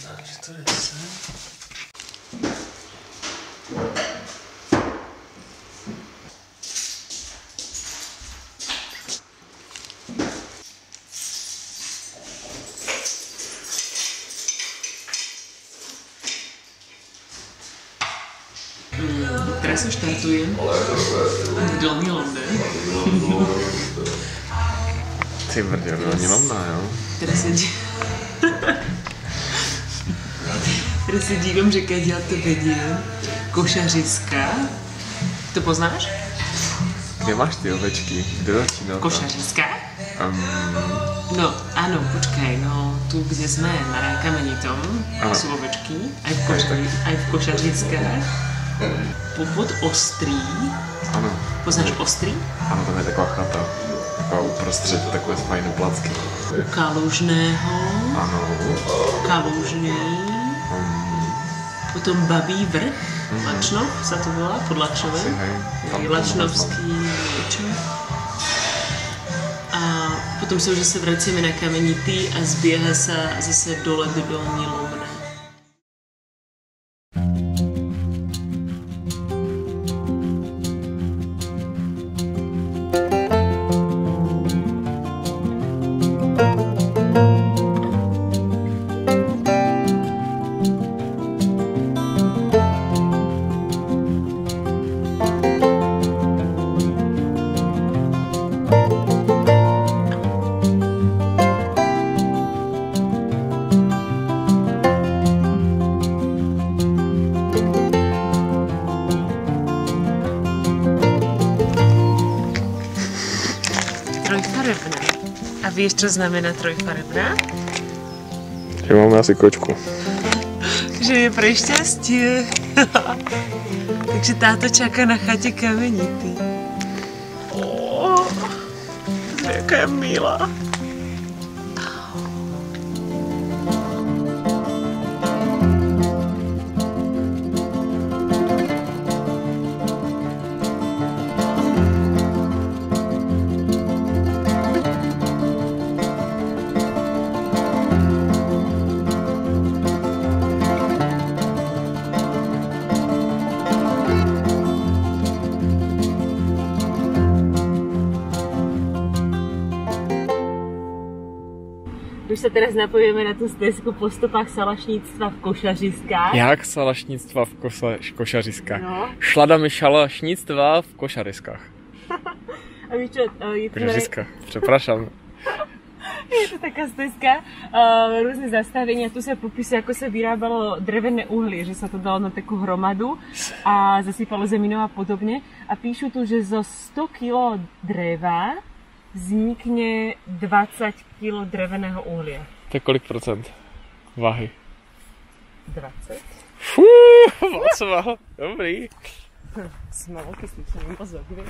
Takže to jde sem. Teraz se štartujem v Dolní Londé. Ty brdě, Dolní Londá, jo? Teraz se dívám, že keď to vediem. Košařiska. To poznáš? Kde máš ty ovečky? Kde začíná? Košařiska? No, áno, počkaj, no tu, kde sme, na Kamenitom, sú ovečky, aj v Košařiskách. Původ Ostrý. Ano. Poznáš Ostrý? Ano, tam je taková chata. Taková uprostřed, takové fajné placky. U Kalužného. Ano. Kalužný. Potom Babí vrch. Lačnov sa to volá, pod Lačnovem. Lačnovský niečo. A potom sa už zase vracíme na Kamenitý a zbieha sa zase dole do Dolní Lomné. Trojfarebná. A víš, co znamená trojfarebná? Že máme asi kočku. Že je pre šťastie. Takže táto čaká na chatě Kamenitý. Jaká je milá. Už se teraz napojíme na tu stezku po stopách salašnictva v Košařiskách. Jak salašnictva v Košařiskách? No. Šladami šalašnictva v Košařiskách. A víš čo, je to... Košařiskách, přeprašam. Je to taká stezka, různé zastavení a tu se popisuje, ako sa vyrábalo drevené uhlie, že sa to dalo na takú hromadu a zasypalo zeminou a podobne. A píšu tu, že zo 100 kg dreva vznikne 20 kg dreveného uhlia. To je kolik procent váhy? 20. Moc málo, dobrý. Jsi malo kysličený mozok, víš?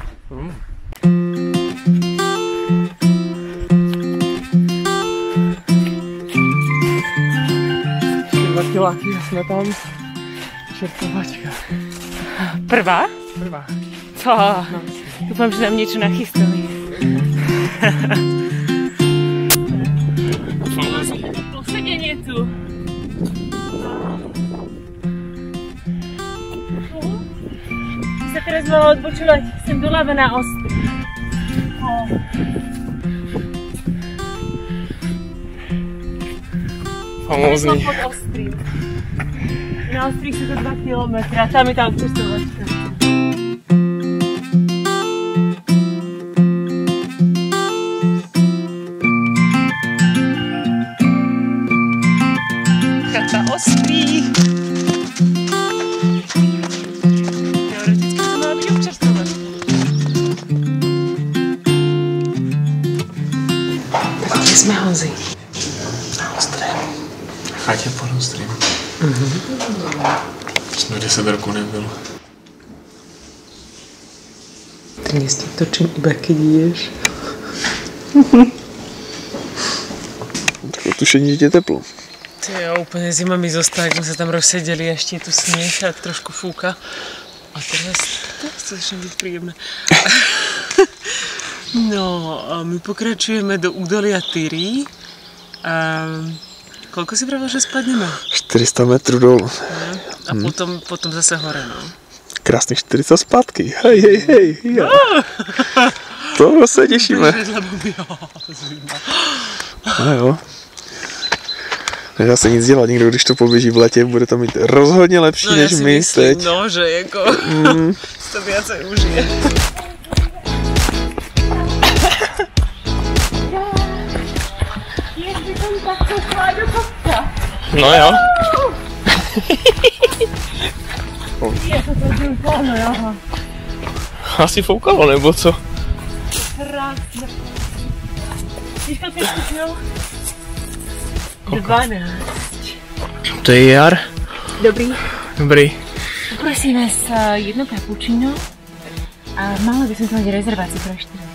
2 kiláky jsme tam. Čertovačka. Prvá? Prvá. Co? Doufám, že nám něco nachystali. Posedenie tu. Se teraz mala odpočúvať sem doľava na Ostrý. Famózní. Pod Ostrým. Na Ostrý sú to 2 kilometre a tam je tá občerstovačka. Chata Ostrý. Teoreticky to má byť občerstovačka. Tak kde sme, Honzi? Na Ostrém. Chatě pod Ostrým. Jsme 10 roků nebylo. Ty mě s tím točím iba keď jdeš. Tak tušení, že je teplo. Ty jo, úplně zima mi zostala, jak jsme se tam rozseděli, ještě je tu sněh a trošku fouká. A teraz to začne být příjemné. No a my pokračujeme do údolia Tyry. Koľko si pravil, že spadneme? 400 metrů dolů. A potom zase hore, no. Krásných 40 zpátky. Hej. Ja. To se těšíme. No jo. Nedá se nic dělat, někdo když to poběží v letě, bude to mít rozhodně lepší než my teď. No, že jako to viacej užije. No jo. Asi foukalo, nebo co? Krásně. Teďka ty zkusil? 12. To je jar. Dobrý. Poprosím vás jedno cappuccino a mala by som to mať rezerváciu pre 4.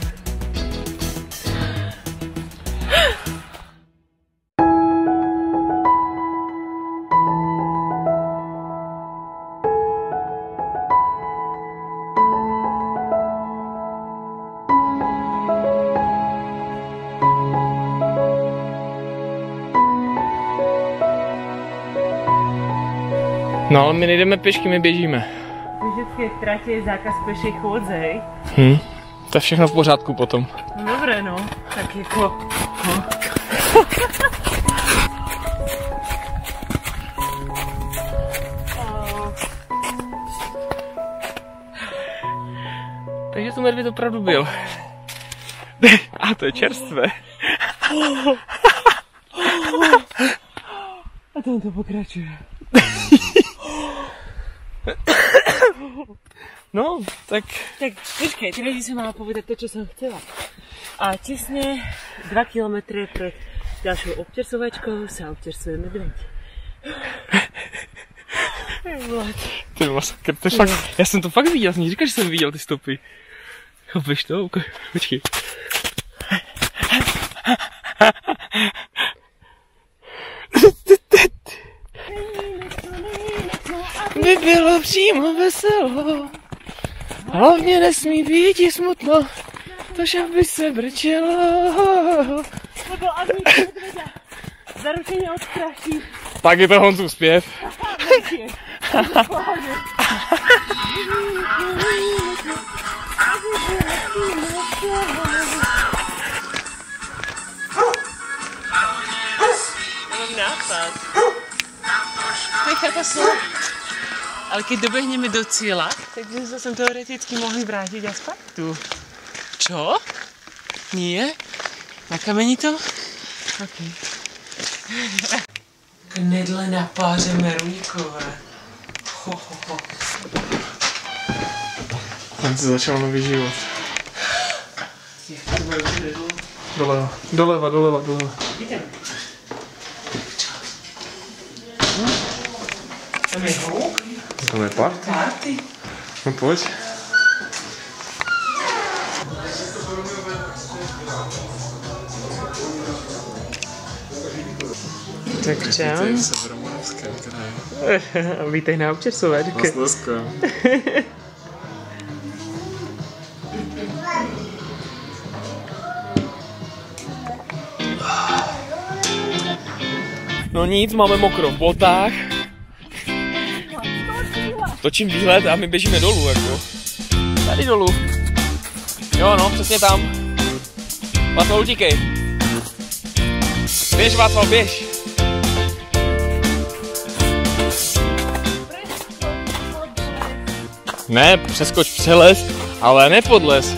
No ale my nejdeme pěšky, my běžíme. Vždycky v trati je zákaz pešej chôdze. To je všechno v pořádku potom. No dobré, no. Tak jako... No. Takže tu medvěd opravdu byl. A to je čerstvé. A to on to pokračuje. No, tak... Tak počkej, teraz by som mala povedať to, čo som chcela. A tesne 2 kilometre pred ďalšou občersovačkou sa občersuje medveď. Ty masakr, to je fakt... Já jsem to fakt viděl, já jsem říkal, že jsem viděl ty stopy. Chápeš to? Počkej. By bylo přímo veselo, hlavně nesmí být i smutno, tož aby se brčelo. Lebo ak mi to medveďa zaručenie odstraší. Tak je to Honzův zpěv. Mám nápad. Nechat to. Ale keď dobehneme do cieľa, tak by sme sa teoreticky mohli vrátiť a spať tu. Čo? Nie? Na kameni to? OK. Knedle na páře meruňkové. Tam se začal nový život. Doleva. Tam je hluk? To je party. No pojď. Tak čau. Vítej na občersovačke. No nic, máme mokro v botách. Točím výhled a my běžíme dolů, jako. Tady dolů. Jo no, přesně tam. Václav, utíkej. Běž, Václav, běž. Ne, přeskoč přeles, ale ne pod les.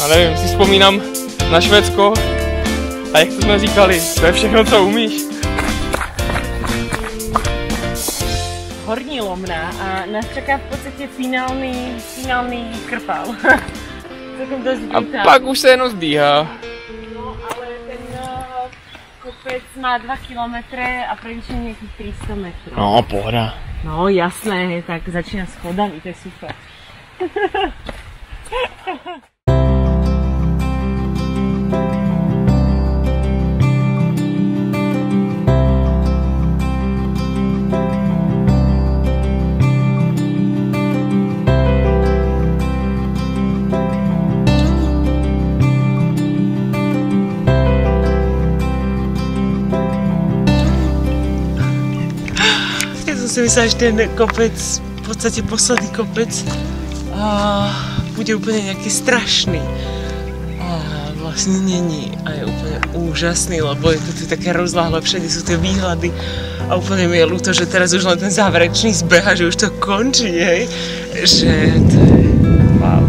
A nevím, si vzpomínám na Švédsko a jak to jsme říkali, to je všechno, co umíš. Horní Lomná a nás čaká v podstatě finální krpál. A pak už se jenom zdýhá. No, ale ten kopec má 2 kilometre a prevýšení nějakých 300 metrů. No, pohoda. No jasné, tak začíná schodami, to je super. jsem myslela, že ten kopec, v podstatě poslední kopec, bude úplně nějaký strašný. A vlastně není a je úplně úžasný, lebo je to tu také rozláhle, všade sú tie výhľady a úplne mi je ľúto, že teraz už len ten záverečný zbeh a že už to končí, hej, že to je wow.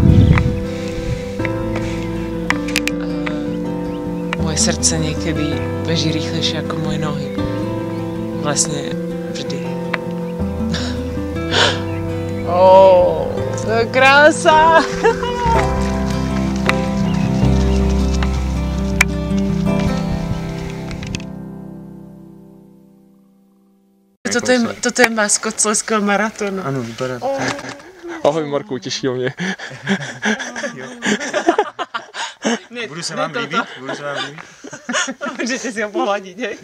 Moje srdce niekedy beží rýchlejšie ako moje nohy. Vlastne vždy. To je krása! Toto je maskot Slezského maratonu. Ano, vypadá to tak. Ahoj Marku, těší mě. Budu se vám líbit? Můžete si ho pohladit, hej?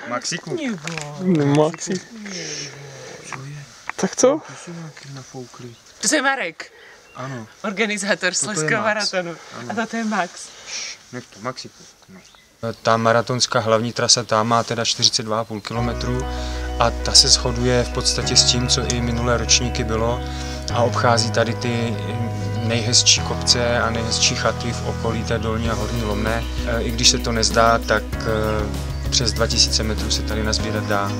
Maxiku? Maxi. Tak co? To je Marek. Ano. Organizátor Slezského maratonu. A toto je Max. Nech to, Maxiku. No. Ta maratonská hlavní trasa tam má teda 42,5 km a ta se shoduje v podstatě s tím, co i minulé ročníky bylo a obchází tady ty nejhezčí kopce a nejhezčí chaty v okolí té dolní a horní Lomné. I když se to nezdá, tak přes 2000 metrů se tady nazbírat dá.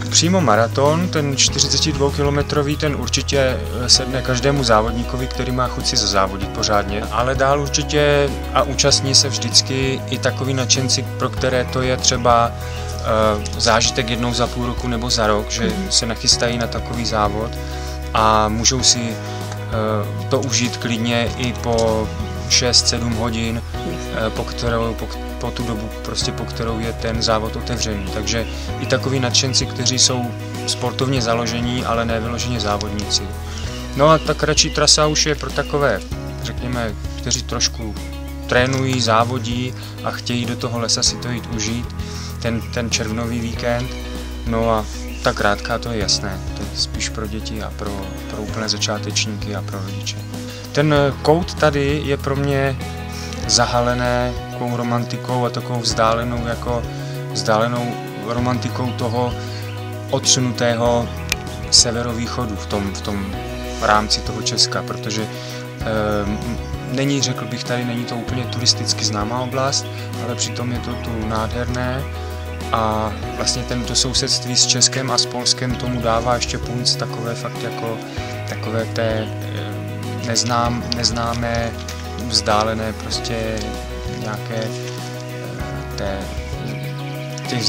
Přímo maraton, ten 42km, ten určitě sedne každému závodníkovi, který má chuť si zazávodit pořádně, ale dál určitě a účastní se vždycky i takový nadšenci, pro které to je třeba zážitek jednou za půl roku nebo za rok, že se nachystají na takový závod a můžou si to užít klidně i po 6-7 hodin, po tu dobu, prostě po kterou je ten závod otevřený. Takže i takoví nadšenci, kteří jsou sportovně založení, ale ne vyloženě závodníci. No a ta kratší trasa už je pro takové, řekněme, kteří trošku trénují, závodí a chtějí do toho lesa si to jít užít, ten červnový víkend. No a ta krátká, to je jasné, to je spíš pro děti a pro úplné začátečníky a pro rodiče. Ten kout tady je pro mě zahalené takovou romantikou a takovou vzdálenou romantikou toho odsunutého severovýchodu v tom rámci toho Česka, protože není, řekl bych, tady není to úplně turisticky známá oblast, ale přitom je to tu nádherné a vlastně tento sousedství s Českem a s Polskem tomu dává ještě punc takové fakt jako takové té neznámé, vzdálené prostě nějaké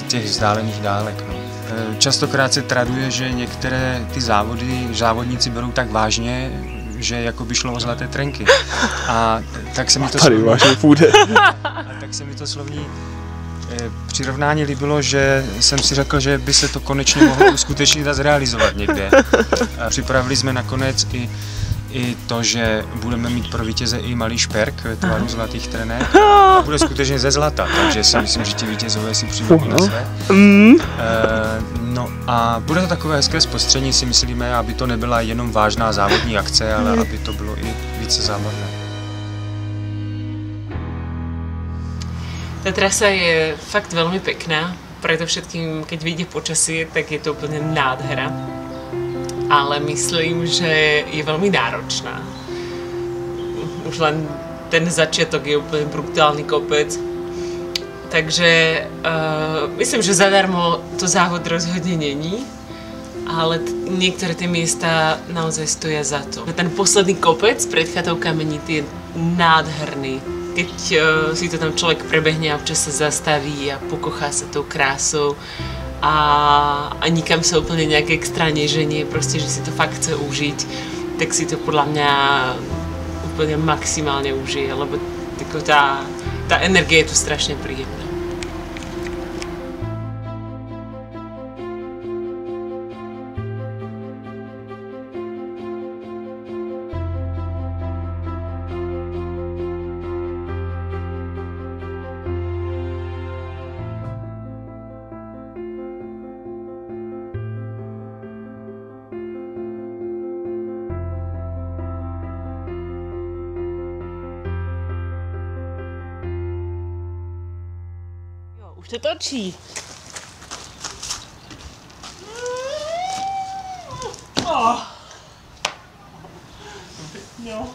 těch vzdálených dálek. No. Častokrát se traduje, že některé ty závodníci berou tak vážně, že jako by šlo o zlaté trenky. A tak se mi to tady vážně půjde. A tak se mi to slovní přirovnání líbilo, že jsem si řekl, že by se to konečně mohlo uskutečnit a zrealizovat někde. A připravili jsme nakonec i to, že budeme mít pro vítěze i malý šperk ve tvaru zlatých trenek. A bude skutečně ze zlata, takže si myslím, že ti vítězové si přijdou na své. No a bude to takové hezké zpostření, si myslíme, aby to nebyla jenom vážná závodní akce, ale aby to bylo i více zábavné. Tá trasa je fakt veľmi pekná, predovšetkým keď vyjde počasie, tak je to úplne nádhera. Ale myslím, že je veľmi náročná. Už len ten začiatok je úplne brutálny kopec. Takže myslím, že zadarmo to závod rozhodne není, ale niektoré tie miesta naozaj stoja za to. Ten posledný kopec pred chatou Kamenitý je nádherný. Keď si to tam človek prebehne a občas sa zastaví a pokochá sa tou krásou a nikam sa úplne nejak extra neženie, proste, že si to fakt chce užiť, tak si to podľa mňa úplne maximálne užije, lebo tá energia je tu strašne príjemná. Už to točí. Jo.